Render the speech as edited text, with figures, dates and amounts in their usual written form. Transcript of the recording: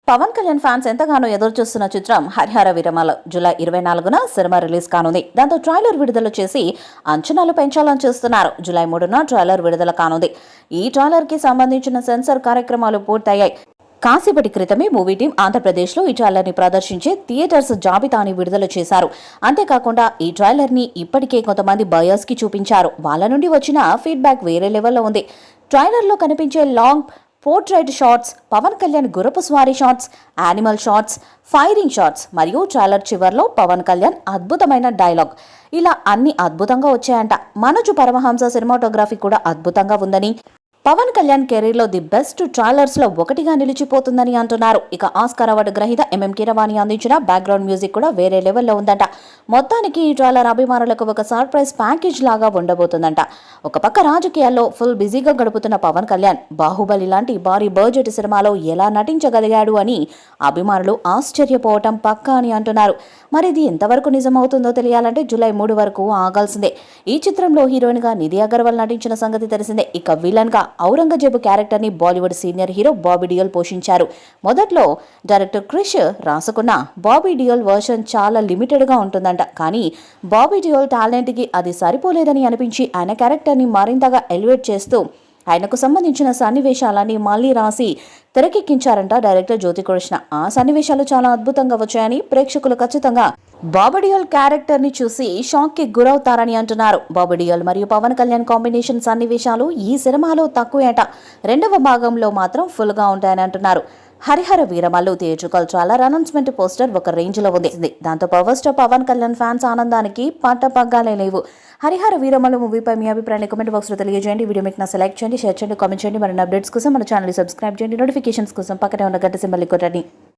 Pawan Kalyan fans ఎంతగానో ఎదురుచూస్తున్న చిత్రం హరిహర వీరమల జూలై 24న సినిమా రిలీజ్ కానుంది. దాంతో ట్రైలర్ విడుదల చేసి అంచనాలు పెంచాలని చూస్తున్నారు. జూలై 3న ట్రైలర్ విడుదల కానుంది. ఈ ట్రైలర్ కి సంబంధించిన సెన్సార్ కార్యక్రమాలు పూర్తయ్యాయి. కాసేపటి క్రితమే మూవీ టీం ఆంధ్రప్రదేశ్లో ఈ ట్రైలర్ ని ప్రదర్శించే థియేటర్స్ జాబితాని విడుదల చేశారు. అంతేకాకుండా ఈ ట్రైలర్ ని ఇప్పటికే కొంతమంది బయర్స్ కి చూపించారు. వాళ్ళ నుండి వచ్చిన ఫీడ్బ్యాక్ వేరే లెవెల్లో ఉంది. ట్రైలర్ లో కనిపించే long portrait shots, Pawan Kalyan గుర్రపు స్వారీ shots, animal shots, firing shots మరియు ట్రైలర్ చివర్లో పవన్ కళ్యాణ్ అద్భుతమైన డైలాగ్, ఇలా అన్ని అద్భుతంగా వచ్చాయంట. మనోజ్ పరమహంస సినిమాటోగ్రఫీ కూడా అద్భుతంగా ఉందని, పవన్ కళ్యాణ్ కెరీర్ లో ది బెస్ట్ ట్రైలర్స్ లో ఒకటిగా నిలిచిపోతుందని అంటున్నారు. ఇక ఆస్కార్ అవార్డు గ్రహీత ఎంఎం కీరవాణి అందించిన బ్యాక్గ్రౌండ్ మ్యూజిక్ కూడా వేరే లెవెల్లో ఉందంట. మొత్తానికి ఈ ట్రైలర్ అభిమానులకు ఒక సర్ప్రైజ్ ప్యాకేజ్ లాగా ఉండబోతుందంట. ఒక పక్క రాజకీయాల్లో ఫుల్ బిజీగా గడుపుతున్న పవన్ కళ్యాణ్ బాహుబలి లాంటి భారీ బడ్జెట్ సినిమాలో ఎలా నటించగలిగాడు అని అభిమానులు ఆశ్చర్యపోవటం పక్కా అని అంటున్నారు. మరి ఇది ఎంతవరకు నిజమవుతుందో తెలియాలంటే జూలై 3 వరకు ఆగాల్సిందే. ఈ చిత్రంలో హీరోయిన్ గా నిధి అగర్వాల్ నటించిన సంగతి తెలిసిందే. ఇక విలన్ గా ఔరంగజేబు క్యారెక్టర్ ని బాలీవుడ్ సీనియర్ హీరో బాబీ డియోల్ పోషించారు. మొదట్లో డైరెక్టర్ క్రిష్ రాసుకున్న బాబీ డియోల్ వర్షన్ చాలా లిమిటెడ్ గా ఉంటుందంట. కానీ బాబీ డియోల్ టాలెంట్ కి అది సరిపోలేదని అనిపించి ఆయన క్యారెక్టర్ ని మరింతగా ఎలివేట్ చేస్తూ ఆయనకు సంబంధించిన సన్నివేశాలన్నీ మళ్లీ రాసి తెరకెక్కించారంట డైరెక్టర్ జ్యోతికృష్ణ. ఆ సన్నివేశాలు చాలా అద్భుతంగా వచ్చాయని ప్రేక్షకులు ఖచ్చితంగా బాబీ డియోల్ క్యారెక్టర్ ని చూసి షాక్ కి గురవుతారని అంటున్నారు. బాబీ డియోల్ మరియు పవన్ కళ్యాణ్ కాంబినేషన్ సన్నివేశాలు ఈ సినిమాలో తక్కువేట. రెండవ భాగంలో మాత్రం ఫుల్ గా ఉంటాయని అంటున్నారు. Harihara Veeramallu theatrical trailer announcement poster ఒక రేంజ్ లో ఉంది. దాంతో power star Pawan Kalyan fans ఆనందానికి పట్టపగ్గాలే లేవు. హరిహర వీరమల్లు మూవీపై మీ అభిప్రాయాన్ని కామెంట్ బాక్స్ లో తెలియజేయండి. వీడియో మీకు సెలెక్ట్ చేయండి, షేర్ చేయండి, కామెంట్ చేయండి. మరిన్ని అప్డేట్స్ కోసం మన ఛానల్ సబ్స్క్రైబ్ చేయండి. నోటిఫికేషన్స్ కోసం పక్కనే ఉన్న గంట సింబల్ కొట్టండి.